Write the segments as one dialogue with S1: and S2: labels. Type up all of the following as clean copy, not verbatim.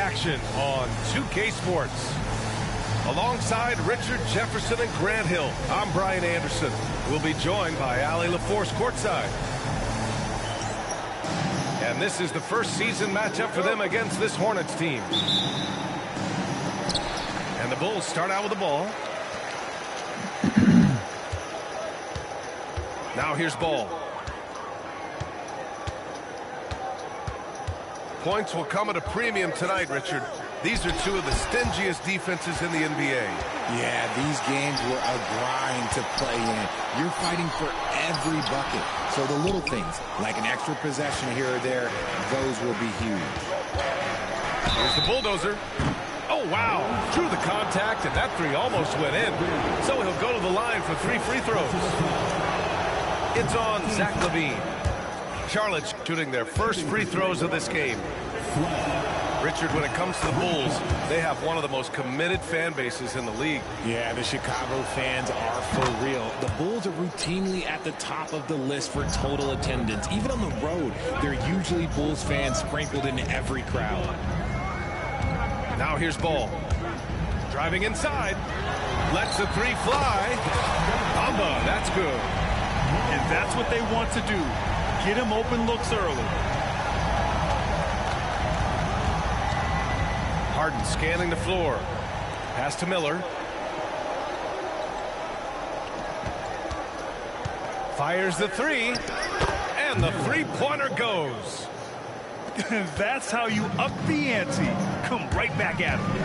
S1: action on 2K Sports. Alongside Richard Jefferson and Grant Hill, I'm Brian Anderson. We'll be joined by Allie LaForce courtside. And this is the first season matchup for them against this Hornets team. And the Bulls start out with the ball. Now here's Ball. Points will come at a premium tonight, Richard. These are two of the stingiest defenses in the NBA.
S2: Yeah, these games were a grind to play in. You're fighting for every bucket. So the little things, like an extra possession here or there, those will be huge.
S1: Here's the bulldozer. Oh, wow. Drew the contact, and that three almost went in. So he'll go to the line for 3 free throws. It's on Zach LaVine. Charlotte shooting their first free throws of this game. Richard, when it comes to the Bulls, they have one of the most committed fan bases in the league.
S2: Yeah, the Chicago fans are for real. The Bulls are routinely at the top of the list for total attendance. Even on the road, there are usually Bulls fans sprinkled in every crowd.
S1: Now here's Ball. Driving inside. Lets the three fly. Bamba, that's good.
S3: And that's what they want to do. Get him open looks early.
S1: Harden scanning the floor. Pass to Miller. Fires the three. And the three-pointer goes.
S3: That's how you up the ante. Come right back at him.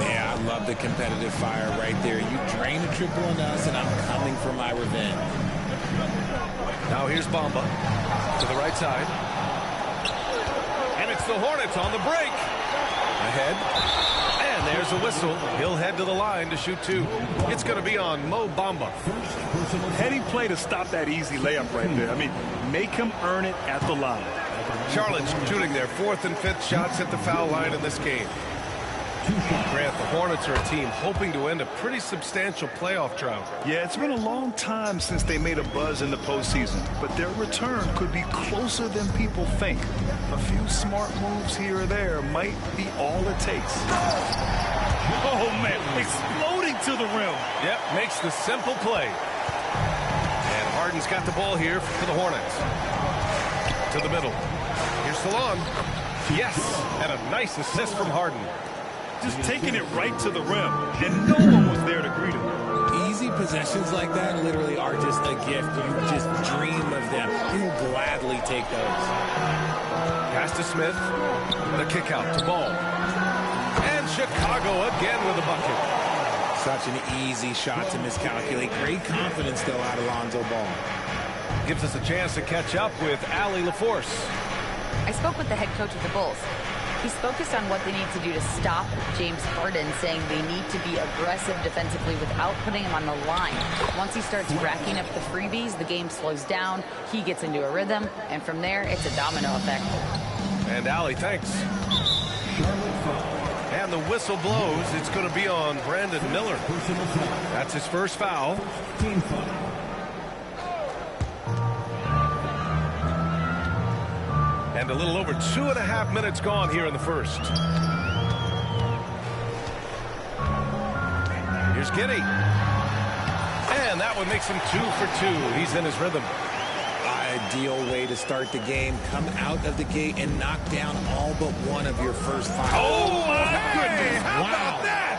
S2: Yeah, I love the competitive fire right there. You drain a triple on us, and I'm coming for my revenge.
S1: Now here's Bamba to the right side. And it's the Hornets on the break. Ahead. And there's a whistle. He'll head to the line to shoot two. It's going to be on Mo Bamba.
S3: Heady play to stop that easy layup right there. I mean, make him earn it at the line.
S1: Charlotte's shooting their 4th and 5th shots at the foul line in this game. Grant, the Hornets are a team hoping to end a pretty substantial playoff drought.
S3: Yeah, it's been a long time since they made a buzz in the postseason, but their return could be closer than people think. A few smart moves here or there might be all it takes. Oh, man, exploding to the rim.
S1: Yep, makes the simple play. And Harden's got the ball here for the Hornets. To the middle. Here's Salon. Yes, and a nice assist from Harden.
S3: Just taking it right to the rim, and no one was there to greet him.
S2: Easy possessions like that literally are just a gift. You just dream of them. You'll gladly take those.
S1: Pass to Smith. The kick out to Ball. And Chicago again with a bucket.
S2: Such an easy shot to miscalculate. Great confidence, though, out of Lonzo Ball.
S1: Gives us a chance to catch up with Allie LaForce.
S4: I spoke with the head coach of the Bulls. He's focused on what they need to do to stop James Harden, saying they need to be aggressive defensively without putting him on the line. Once he starts racking up the freebies, the game slows down, he gets into a rhythm, and from there, it's a domino effect.
S1: And Allie, thanks. And the whistle blows. It's going to be on Brandon Miller. That's his first foul. And a little over 2.5 minutes gone here in the first. Here's Giddey. And that one makes him 2 for 2. He's in his rhythm.
S2: Ideal way to start the game. Come out of the gate and knock down all but one of your first 5.
S1: Oh, my
S3: goodness.
S1: How about that?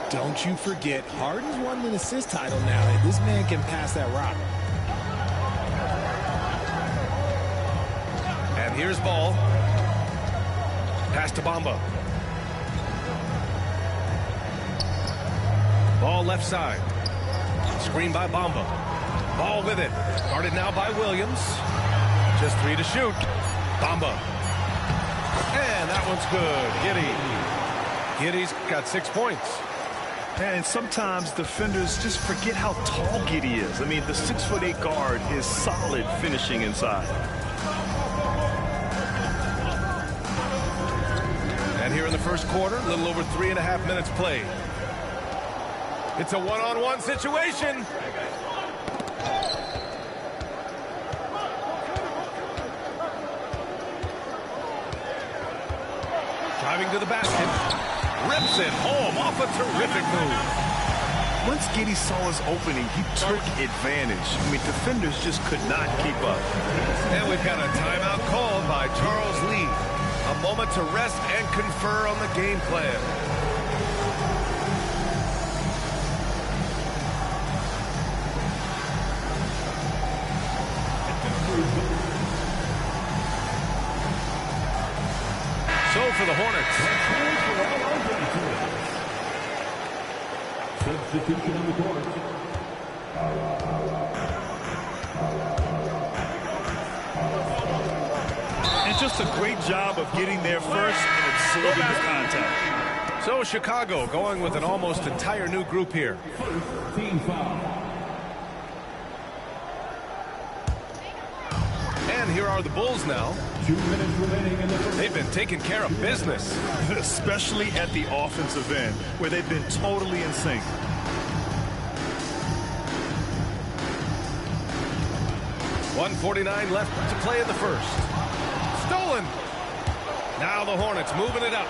S2: Don't you forget, Harden's won an assist title now. This man can pass that rock.
S1: And here's Ball. Pass to Bamba. Ball left side. Screen by Bamba. Ball with it. Guarded now by Williams. Just 3 to shoot. Bamba. And that one's good. Giddey. Giddey's got 6 points.
S3: And sometimes defenders just forget how tall Giddey is. I mean, the 6'8" guard is solid finishing inside.
S1: And here in the first quarter, a little over 3.5 minutes played. It's a one-on-one situation. Driving to the basket. Rips it home off a terrific move.
S3: Once Giddey saw his opening, he took advantage. I mean, defenders just could not keep up.
S1: And we've got a timeout called by Charles Lee. A moment to rest and confer on the game plan. So for the Hornets.
S5: Substitution on the court.
S3: And just a great job of getting there first and absorbing the contact.
S1: So Chicago going with an almost entire new group here.
S5: First team foul.
S1: And here are the Bulls now.
S5: 2 minutes remaining in the first.
S1: They've been taking care of business.
S3: Especially at the offensive end, where they've been totally in sync.
S1: .149 left to play in the first. Stolen. Now the Hornets moving it up.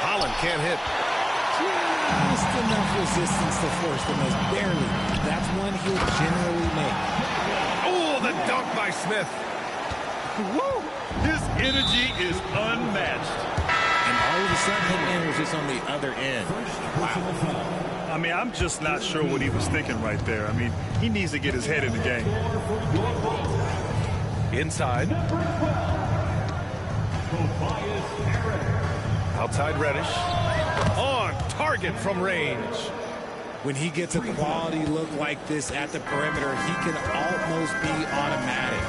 S1: Holland can't hit.
S2: Just enough resistance to force the miss. Barely. That's one he'll generally make.
S1: Oh, the dunk by Smith.
S3: Woo! His energy is unmatched.
S2: And all of a sudden, the man was just on the other end.
S5: Personal foul.
S3: I mean, I'm just not sure what he was thinking right there. I mean, he needs to get his head in the game.
S1: Inside. Outside Reddish. On target from range.
S2: When he gets a quality look like this at the perimeter, he can almost be automatic.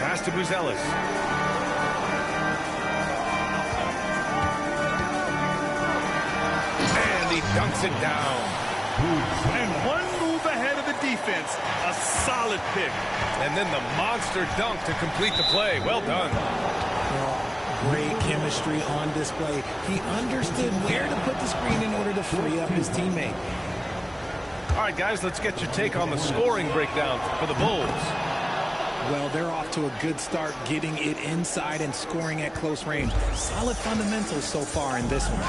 S1: Pass to Buzelis. And he dunks it down.
S3: And one move ahead of the defense. A solid pick.
S1: And then the monster dunk to complete the play. Well done.
S2: Great chemistry on display. He understood where to put the screen in order to free up his teammate.
S1: All right, guys, let's get your take on the scoring breakdown for the Bulls.
S2: Well, they're off to a good start getting it inside and scoring at close range. Solid fundamentals so far in this one.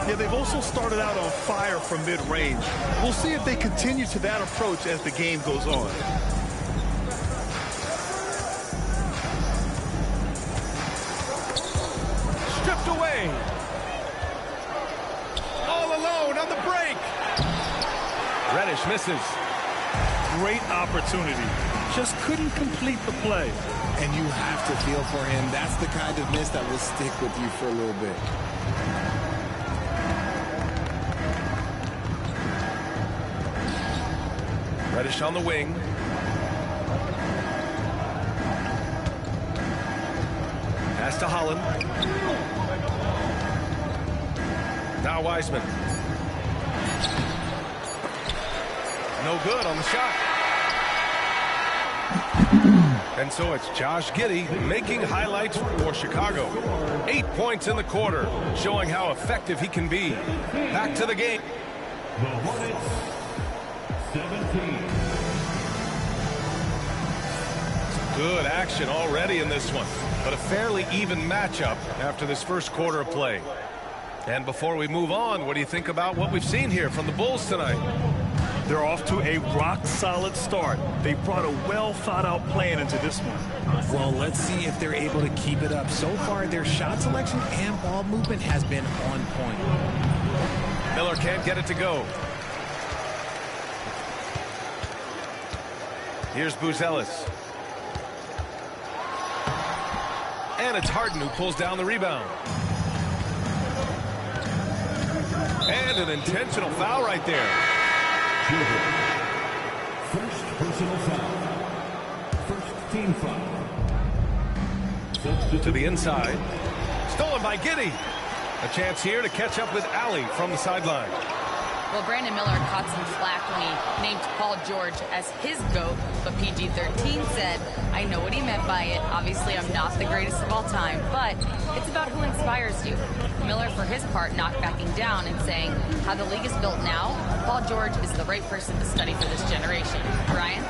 S3: Yeah, they've also started out on fire from mid-range. We'll see if they continue to that approach as the game goes on.
S1: Stripped away. All alone on the break. Reddish misses.
S3: Great opportunity. Just couldn't complete the play.
S2: And you have to feel for him. That's the kind of miss that will stick with you for a little bit.
S1: Reddish on the wing. Pass to Holland. Now Wiseman. No good on the shot. And so it's Josh Giddey making highlights for Chicago. 8 points in the quarter, showing how effective he can be. Back to the game.
S5: The Hornets, 17.
S1: Good action already in this one, but a fairly even matchup after this first quarter of play. And before we move on, what do you think about what we've seen here from the Bulls tonight?
S3: They're off to a rock-solid start. They brought a well-thought-out plan into this one.
S2: Well, let's see if they're able to keep it up. So far, their shot selection and ball movement has been on point.
S1: Miller can't get it to go. Here's Buzelis. And it's Harden who pulls down the rebound. And an intentional foul right there.
S5: First personal foul. First team foul.
S1: To the inside. Stolen by Giddey. A chance here to catch up with Allie from the sideline.
S4: Well, Brandon Miller caught some flack when he named Paul George as his GOAT, but PG-13 said, I know what he meant by it. Obviously, I'm not the greatest of all time, but it's about who inspires you. Miller, for his part, not backing down and saying, how the league is built now, Paul George is the right person to study for this generation. Ryan?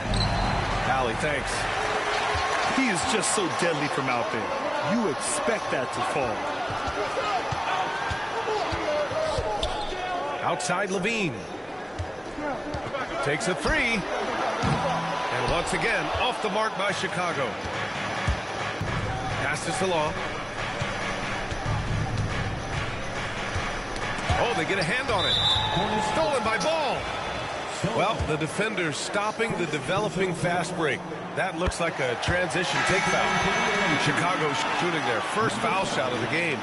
S1: Allie, thanks.
S3: He is just so deadly from out there. You expect that to fall.
S1: Outside Levine. Takes a three. And once again, off the mark by Chicago. Passes to Law. Oh, they get a hand on it. Stolen by Ball. Well, the defender stopping the developing fast break. That looks like a transition take foul. Chicago shooting their first foul shot of the game.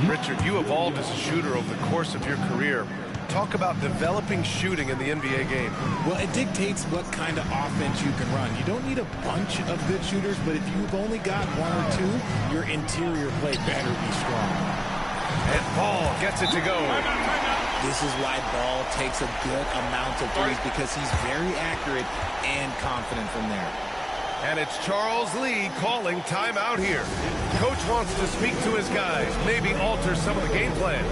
S1: Richard, you evolved as a shooter over the course of your career. Talk about developing shooting in the NBA game.
S2: Well, it dictates what kind of offense you can run. You don't need a bunch of good shooters, but if you've only got one or two, your interior play better be strong.
S1: And Ball gets it to go.
S2: This is why Ball takes a good amount of threes, because he's very accurate and confident from there.
S1: And it's Charles Lee calling timeout here. Coach wants to speak to his guys, maybe alter some of the game plan.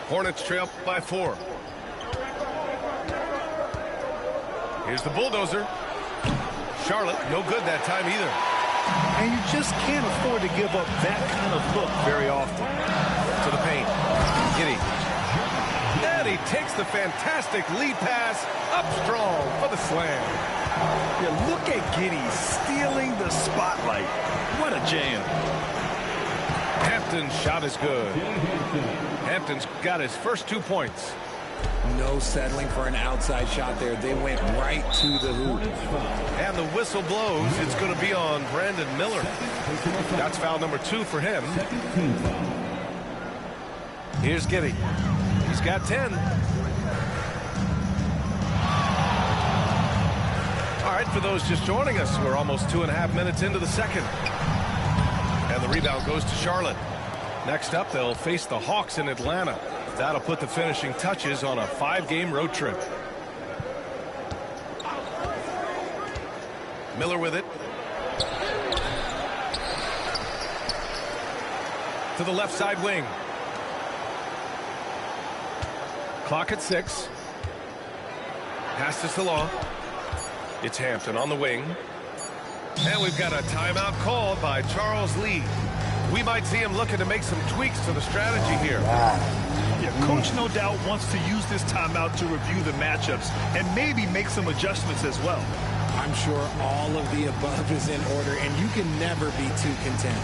S1: Hornets trail by 4. Here's the bulldozer. Charlotte, no good that time either.
S3: And you just can't afford to give up that kind of look very often.
S1: To the paint. Giddey. And he takes the fantastic lead pass up strong for the slam.
S3: Yeah, look at Giddey stealing the spotlight. What a jam.
S1: Hampton's shot is good. Hampton's got his first 2 points.
S2: No settling for an outside shot there. They went right to the hoop.
S1: And the whistle blows. It's going to be on Brandon Miller. That's foul number 2 for him. Here's Giddey. He's got 10. All right, for those just joining us, we're almost 2.5 minutes into the second. And the rebound goes to Charlotte. Next up, they'll face the Hawks in Atlanta. That'll put the finishing touches on a 5-game road trip. Miller with it. To the left side wing. Clock at 6. Passes to Law. It's Hampton on the wing. And we've got a timeout called by Charles Lee. We might see him looking to make some tweaks to the strategy here.
S3: Yeah, Coach no doubt wants to use this timeout to review the matchups and maybe make some adjustments as well.
S2: I'm sure all of the above is in order, and you can never be too content.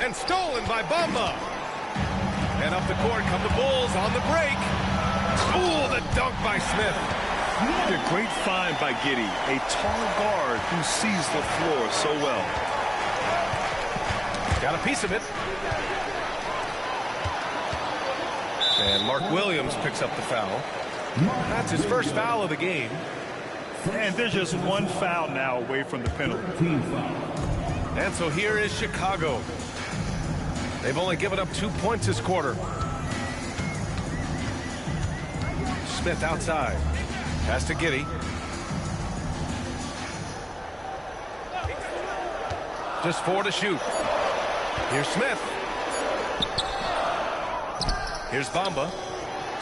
S1: And stolen by Bamba. And up the court come the Bulls on the break. Ooh, the dunk by Smith.
S3: A great find by Giddey, a tall guard who sees the floor so well.
S1: Got a piece of it. And Mark Williams picks up the foul. That's his first foul of the game.
S3: And there's just one foul now away from the penalty.
S1: And so here is Chicago. They've only given up 2 points this quarter. Smith outside. Pass to Giddey. Just 4 to shoot. Here's Smith. Here's Bamba.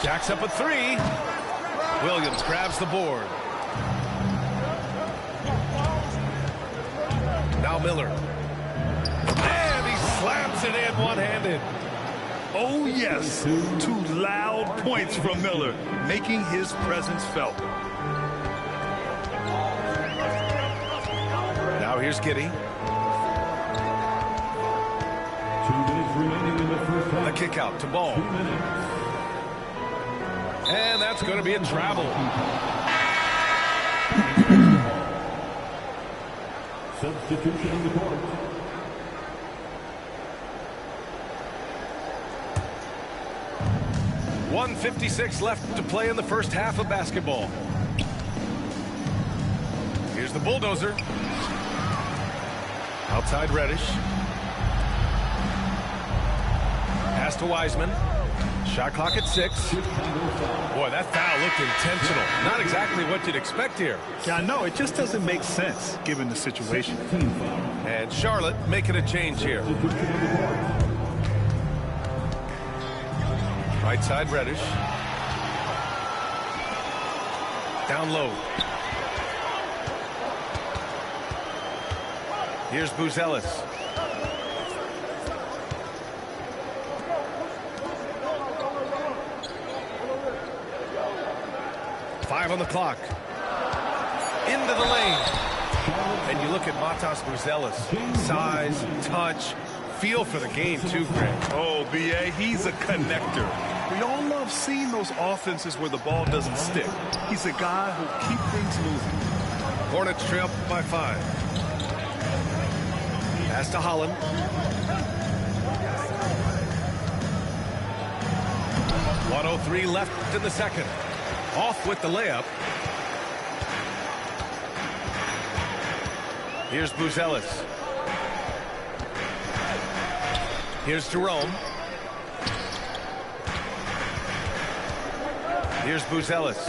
S1: Jacks up a 3. Williams grabs the board. Now Miller. And he slams it in one-handed.
S3: Oh, yes. 2 loud points from Miller, making his presence felt.
S1: Now here's Giddey. kick out to Ball. And that's going to be a travel.
S5: Substitution on the court.
S1: .156 left to play in the first half of basketball. Here's the bulldozer. Outside Reddish. Pass to Wiseman. Shot clock at 6. Boy, that foul looked intentional. Not exactly what you'd expect here.
S3: Yeah, I know. It just doesn't make sense given the situation.
S1: And Charlotte making a change here. Right side Reddish. Down low. Here's Buzelis. Five on the clock. Into the lane. And you look at Matas Buzelis. Size, touch, feel for the game too, Greg.
S3: Oh, B.A., he's a connector. We all love seeing those offenses where the ball doesn't stick. He's a guy who'll keep things moving.
S1: Hornets trail by 5. Pass to Holland. .103 left in the second. Off with the layup. Here's Buzelis. Here's Jerome. Here's Buzelis.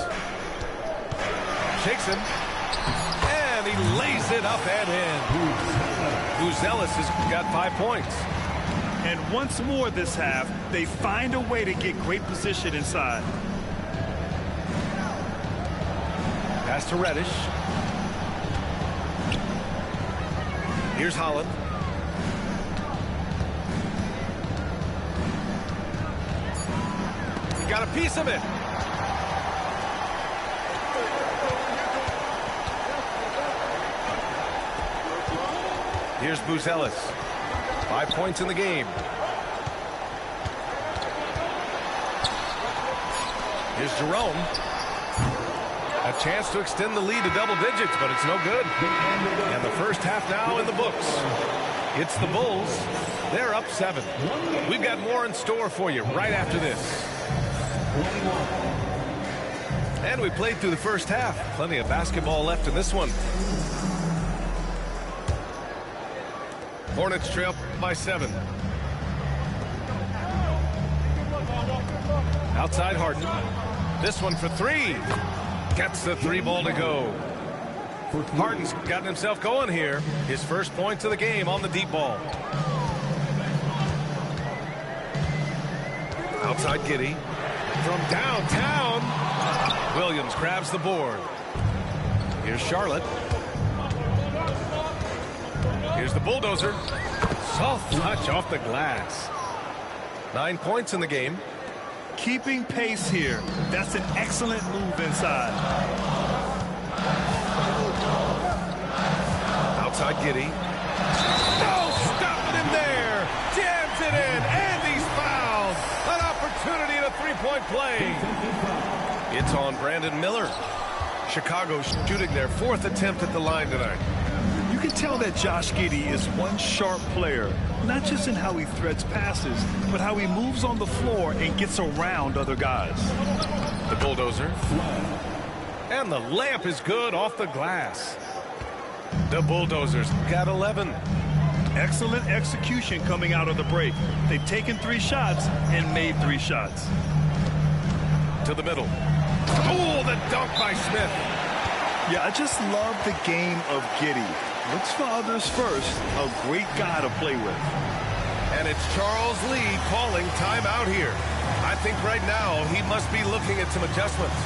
S1: Shakes him. And he lays it up and in. Buzelis has got 5 points.
S3: And once more this half, they find a way to get great position inside.
S1: Pass to Reddish. Here's Holland. He got a piece of it. Here's Buzelis. 5 points in the game. Here's Jerome. A chance to extend the lead to double digits, but it's no good. And the first half now in the books. It's the Bulls. They're up 7. We've got more in store for you right after this. And we played through the first half. Plenty of basketball left in this one. Hornets trail by 7. Outside Harden. This one for 3. Gets the 3 ball to go. Harden's gotten himself going here. His first points of the game on the deep ball. Outside Giddey. From downtown. Williams grabs the board. Here's Charlotte. Here's the bulldozer. Soft touch off the glass. 9 points in the game.
S3: Keeping pace here. That's an excellent move inside.
S1: Outside Giddey. Oh, stopping him there. Jams it in. And he's fouled. An opportunity in a three-point play. It's on Brandon Miller. Chicago shooting their 4th attempt at the line tonight.
S3: You can tell that Josh Giddey is one sharp player, not just in how he threads passes, but how he moves on the floor and gets around other guys.
S1: The bulldozer. And the layup is good off the glass. The Bulldozers got 11.
S3: Excellent execution coming out of the break. They've taken 3 shots and made 3 shots.
S1: To the middle. Oh, the dunk by Smith.
S3: Yeah, I just love the game of Giddey. Looks for others first. A great guy to play with.
S1: And it's Charles Lee calling timeout here. I think right now he must be looking at some adjustments.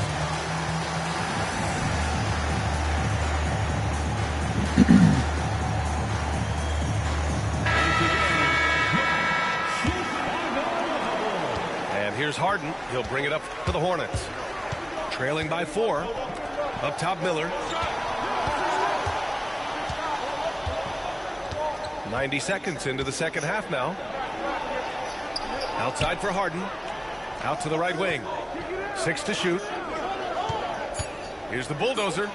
S1: And here's Harden. He'll bring it up for the Hornets. Trailing by 4. Up top, Miller. 90 seconds into the second half now. Outside for Harden. Out to the right wing. 6 to shoot. Here's the bulldozer.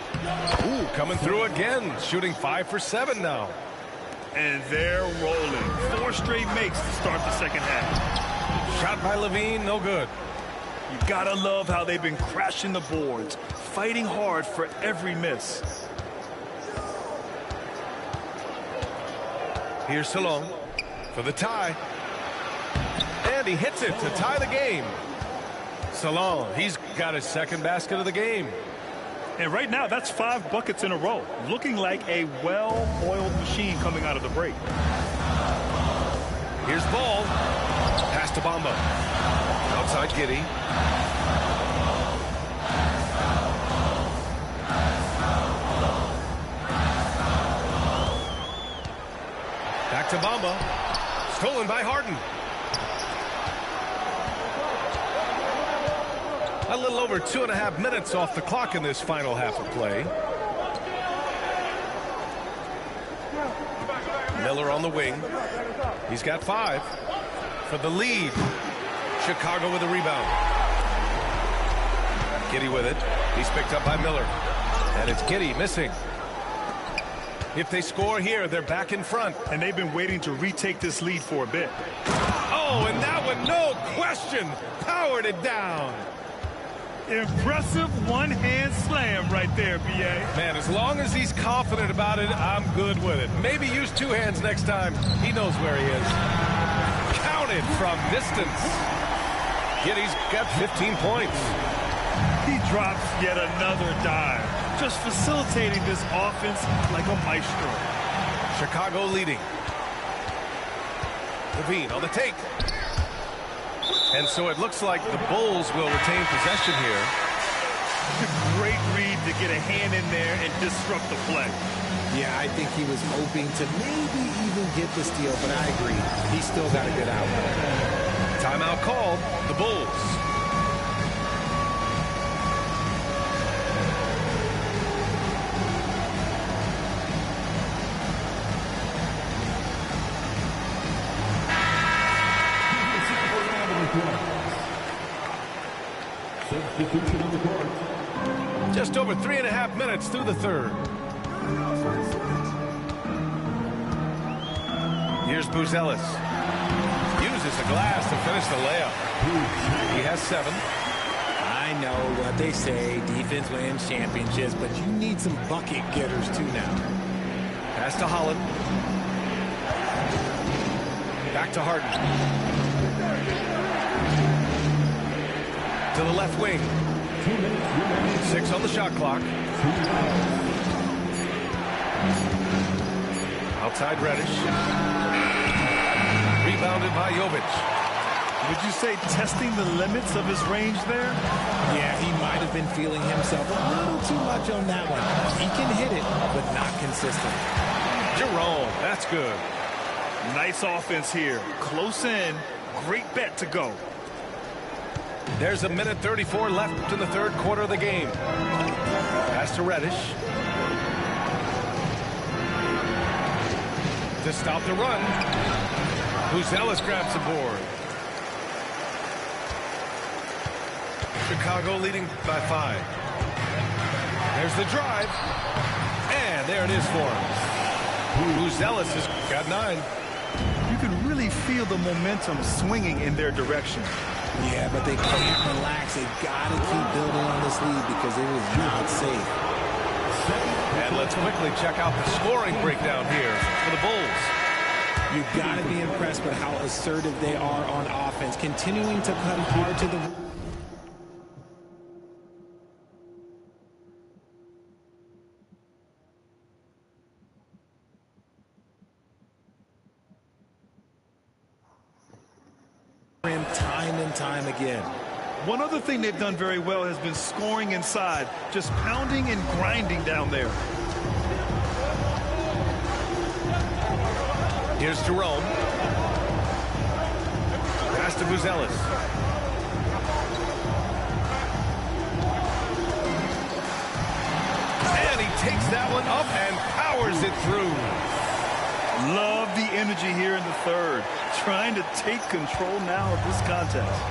S1: Ooh, coming through again. Shooting 5 for 7 now.
S3: And they're rolling. 4 straight makes to start the second half.
S1: Shot by Levine, no good.
S3: You gotta love how they've been crashing the boards, fighting hard for every miss.
S1: Here's Salon for the tie. And he hits it to tie the game. Salon, he's got his second basket of the game.
S3: And right now, that's 5 buckets in a row. Looking like a well-oiled machine coming out of the break.
S1: Here's Ball. Pass to Bamba. Outside Giddey. Back to Bamba. Stolen by Harden. A little over 2.5 minutes off the clock in this final half of play. Miller on the wing. He's got 5 for the lead. Chicago with a rebound. Giddey with it. He's picked up by Miller. And it's Giddey missing. If they score here, they're back in front.
S3: And they've been waiting to retake this lead for a bit.
S1: Oh, and that one, no question, powered it down.
S3: Impressive one-hand slam right there, B.A.
S1: Man, as long as he's confident about it, I'm good with it. Maybe use 2 hands next time. He knows where he is. Counted from distance. Giddey's got 15 points.
S3: He drops yet another dime, just facilitating this offense like a maestro.
S1: Chicago leading. Levine on the take. And so it looks like the Bulls will retain possession here.
S3: Great read to get a hand in there and disrupt the play.
S2: Yeah, I think he was hoping to maybe even get the steal, but I agree. He's still got a good outlet.
S1: Timeout called. The Bulls.
S5: Substitution on the court.
S1: Just over 3.5 minutes through the third. Here's Buzelis. Uses a glass to finish the layup. He has 7.
S2: I know what they say, defense wins championships, but you need some bucket getters too now.
S1: Pass to Holland. Back to Harden. To the left wing. 6 on the shot clock. Outside Reddish. Rebounded by Jovic.
S3: Would you say testing the limits of his range there?
S2: Yeah, he might have been feeling himself a little too much on that one. He can hit it, but not consistent.
S1: Jerome, that's good.
S3: Nice offense here. Close in. Great bet to go.
S1: There's 1:34 left in the third quarter of the game. Pass to Reddish. To stop the run. Buzelis grabs the board. Chicago leading by 5. There's the drive. And there it is for him. Buzelis has got 9.
S3: You can really feel the momentum swinging in their direction.
S2: Yeah, but they can't relax. They got to keep building on this lead because it is not safe.
S1: And let's quickly check out the scoring breakdown here for the Bulls.
S2: You've got to be impressed with how assertive they are on offense, continuing to cut hard to the... time and time again.
S3: One other thing they've done very well has been scoring inside, just pounding and grinding down there.
S1: Here's Jerome. Pass to Buzelis. And he takes that one up and powers it through.
S3: Love the energy here in the third. trying to take control now of this contest.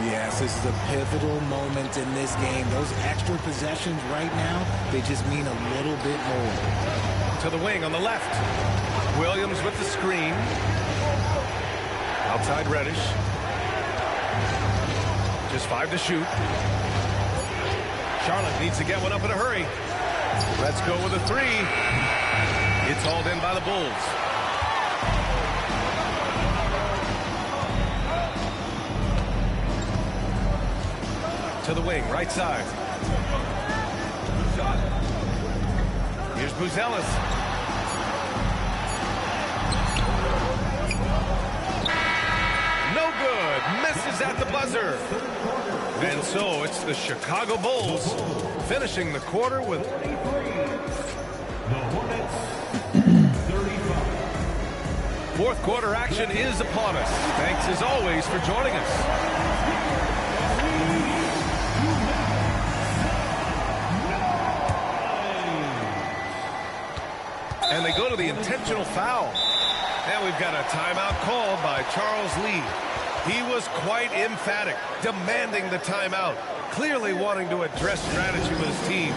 S2: Yes, this is a pivotal moment in this game. Those extra possessions right now, they just mean a little bit more.
S1: To the wing on the left. Williams with the screen. Outside Reddish. Just 5 to shoot. Charlotte needs to get one up in a hurry. Let's go with a 3. It's hauled in by the Bulls. To the wing, right side. Here's Buzelis. No good. Misses at the buzzer. And so it's the Chicago Bulls finishing the quarter with
S5: The Hornets, 35.
S1: fourth quarter action is upon us. Thanks as always for joining us. And they go to the intentional foul. And we've got a timeout called by Charles Lee. He was quite emphatic, demanding the timeout, clearly wanting to address strategy with his team.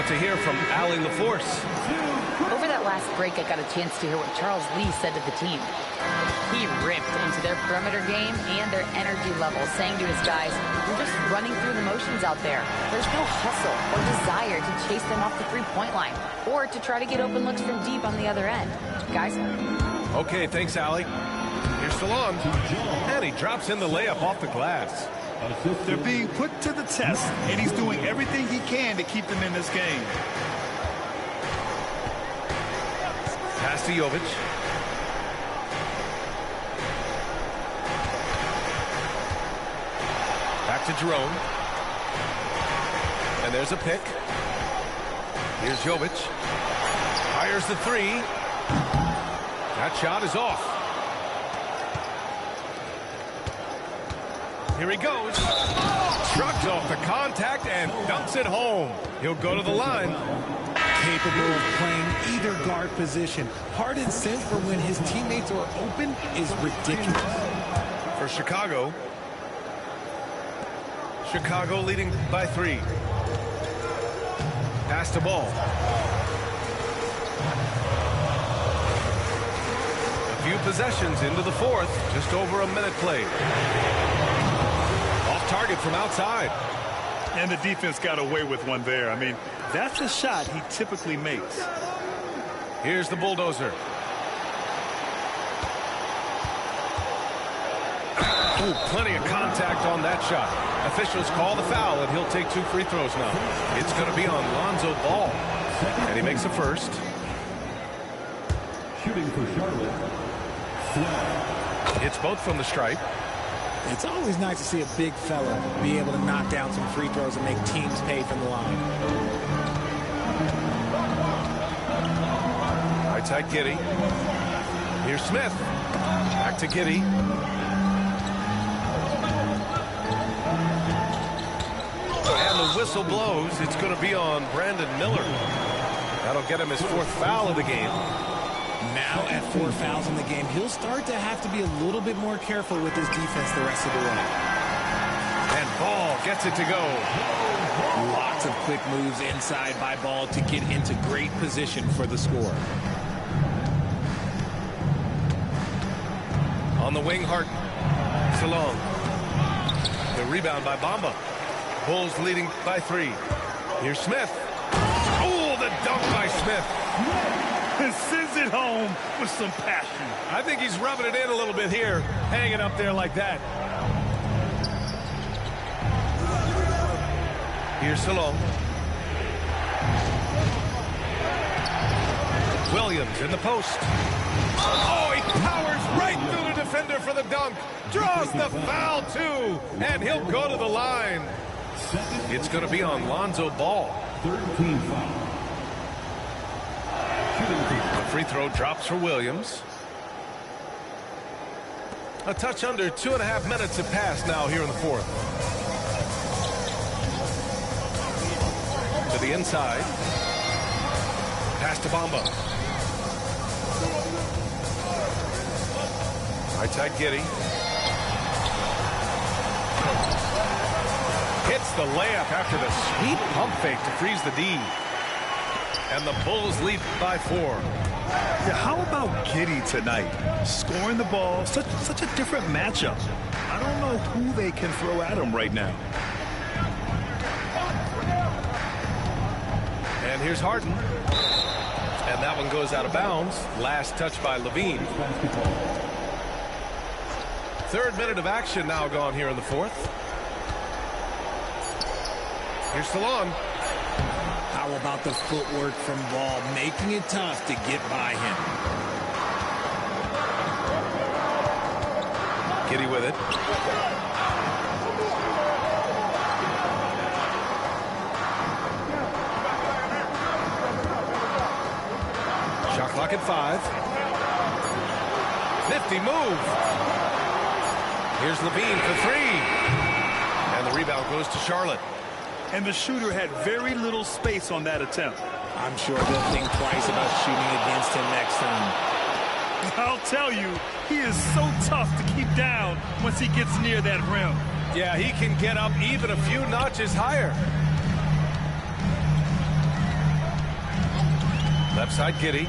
S1: To hear from Allie LaForce.
S4: Over that last break, I got a chance to hear what Charles Lee said to the team. He ripped into their perimeter game and their energy level, saying to his guys, "We're just running through the motions out there. There's no hustle or desire to chase them off the three-point line or to try to get open looks from deep on the other end." Guys?
S1: Okay, thanks, Allie. Here's Salon. And he drops in the layup off the glass.
S3: They're being put to the test, and he's doing everything he can to keep them in this game.
S1: Pass to Jovic. Back to Jerome. And there's a pick. Here's Jovic. Fires the 3. That shot is off. Here he goes. Shrugs off the contact and dunks it home. He'll go to the line.
S2: Capable of playing either guard position. Harden's sense for when his teammates are open is ridiculous.
S1: For Chicago. Chicago leading by 3. Pass to Ball. A few possessions into the fourth. Just over a minute played. Target from outside.
S3: And the defense got away with one there. I mean, that's a shot he typically makes.
S1: Here's the bulldozer. Ooh, plenty of contact on that shot. Officials call the foul, and he'll take 2 free throws now. It's going to be on Lonzo Ball. And he makes the first.
S5: Shooting for Charlotte, Sweat.
S1: It's both from the stripe.
S2: It's always nice to see a big fella be able to knock down some free throws and make teams pay from the line.
S1: Right side, Giddey. Here's Smith. Back to Giddey. And the whistle blows. It's going to be on Brandon Miller. That'll get him his 4th foul of the game.
S2: Now at 4 fouls in the game, he'll start to have to be a little bit more careful with his defense the rest of the way.
S1: And Ball gets it to go.
S2: Lots of quick moves inside by Ball to get into great position for the score.
S1: On the wing, Hart. Salon. The rebound by Bamba. Bulls leading by 3. Here's Smith. Oh, the dunk by Smith.
S3: And sends it home with some passion.
S1: I think he's rubbing it in a little bit here, hanging up there like that. Here's Salon. Williams in the post. for the dunk. Draws the foul, too. And he'll go to the line. It's going to be on Lonzo Ball.
S5: 13 foul.
S1: The free throw drops for Williams. A touch under 2.5 minutes have passed now here in the fourth. To the inside. Pass to Bamba. Right side Giddey. Hits the layup after the sweet pump fake to freeze the D. And the Bulls lead by 4.
S3: Yeah, how about Giddey tonight? Scoring the ball, such a different matchup. I don't know who they can throw at him right now.
S1: And here's Harden. And that one goes out of bounds. Last touch by Levine. Third minute of action now gone here in the fourth. Here's Salon.
S2: How about the footwork from Ball, making it tough to get by him.
S1: Giddey with it. Shot clock at 5. Nifty move. Here's Levine for 3. And the rebound goes to Charlotte.
S3: And the shooter had very little space on that attempt.
S2: I'm sure they'll think twice about shooting against him next time.
S3: I'll tell you, he is so tough to keep down once he gets near that rim.
S1: Yeah, he can get up even a few notches higher. Left side Giddey.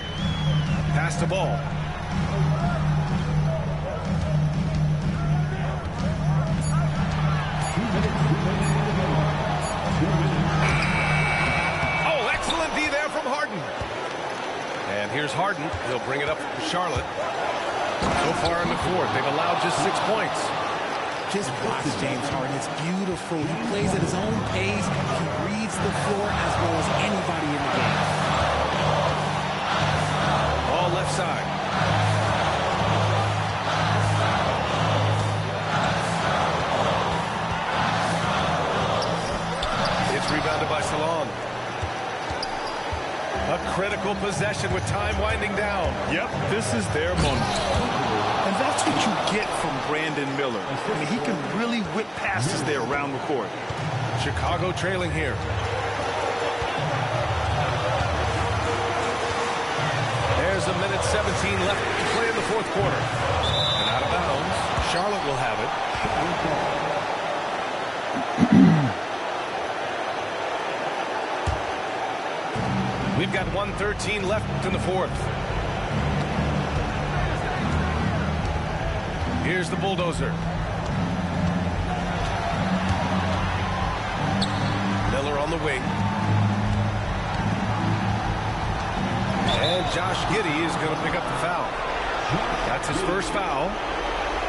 S1: Pass the ball. Oh, excellent D there from Harden. And here's Harden. He'll bring it up for Charlotte. So far in the fourth, they've allowed just 6 points.
S2: Just watch James Harden. It's beautiful. He plays at his own pace. He reads the floor as well as anybody in the game.
S1: Ball left side. It's rebounded by Salon. A critical possession with time winding down.
S3: Yep, this is their moment. And that's what you get from Brandon Miller. I mean, he can really whip passes there around the court.
S1: Chicago trailing here. There's a minute 17 left to play in the fourth quarter. And out of bounds, Charlotte will have it. We've got 1:13 left in the fourth. Here's the bulldozer. Miller on the wing. And Josh Giddey is going to pick up the foul. That's his first foul.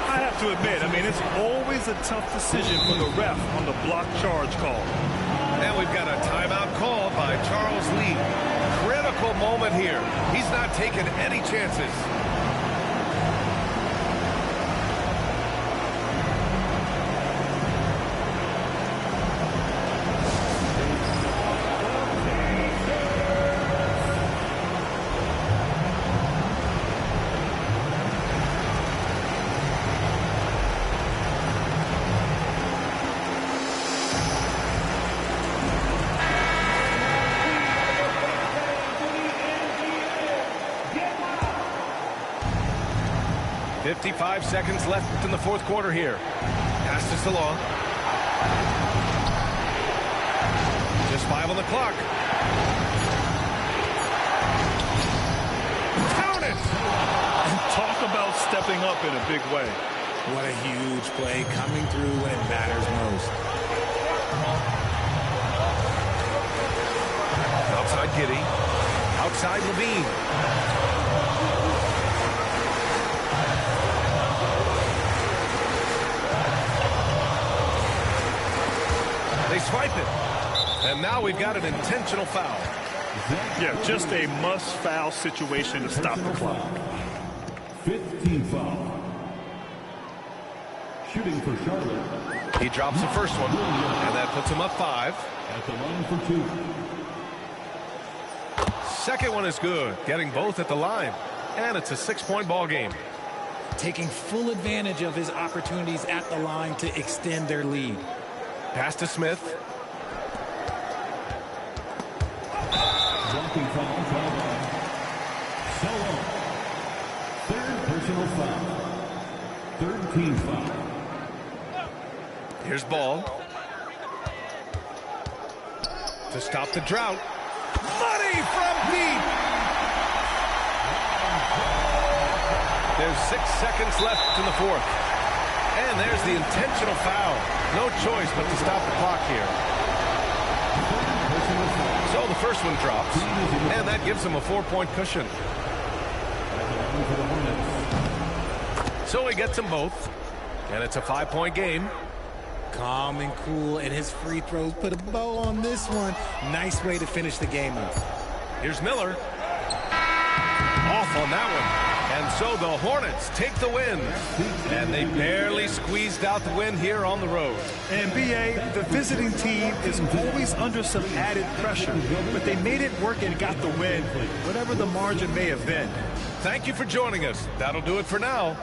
S3: I have to admit, I mean, it's always a tough decision for the ref on the block charge call.
S1: And we've got a timeout called by Charles Lee. Critical moment here. He's not taking any chances. .55 seconds left in the fourth quarter here. Pass to Salon. Just 5 on the clock. Count it!
S3: And talk about stepping up in a big way.
S2: What a huge play, coming through when it matters most.
S1: Outside Giddey. Outside Levine. They swipe it. And now we've got an intentional foul.
S3: Yeah, just a must-foul situation to stop the clock.
S5: 15 foul. Shooting for Charlotte.
S1: He drops the first one, and that puts him up 5.
S5: At the line for 2.
S1: Second one is good, getting both at the line. And it's a 6-point ball game.
S2: Taking full advantage of his opportunities at the line to extend their lead.
S1: Pass to Smith.
S5: Blocking foul, called on Solo. Third personal foul. Third team foul.
S1: Here's Ball. To stop the drought. Money from deep! There's 6 seconds left in the fourth. And there's the intentional foul. No choice but to stop the clock here. So the first one drops. And that gives him a 4-point cushion. So he gets them both. And it's a 5-point game.
S2: Calm and cool, and his free throws put a bow on this one. Nice way to finish the game up.
S1: Here's Miller. Off on that one. And so the Hornets take the win. And they barely squeezed out the win here on the road.
S3: And B.A., the visiting team is always under some added pressure, but they made it work and got the win, whatever the margin may have been.
S1: Thank you for joining us. That'll do it for now.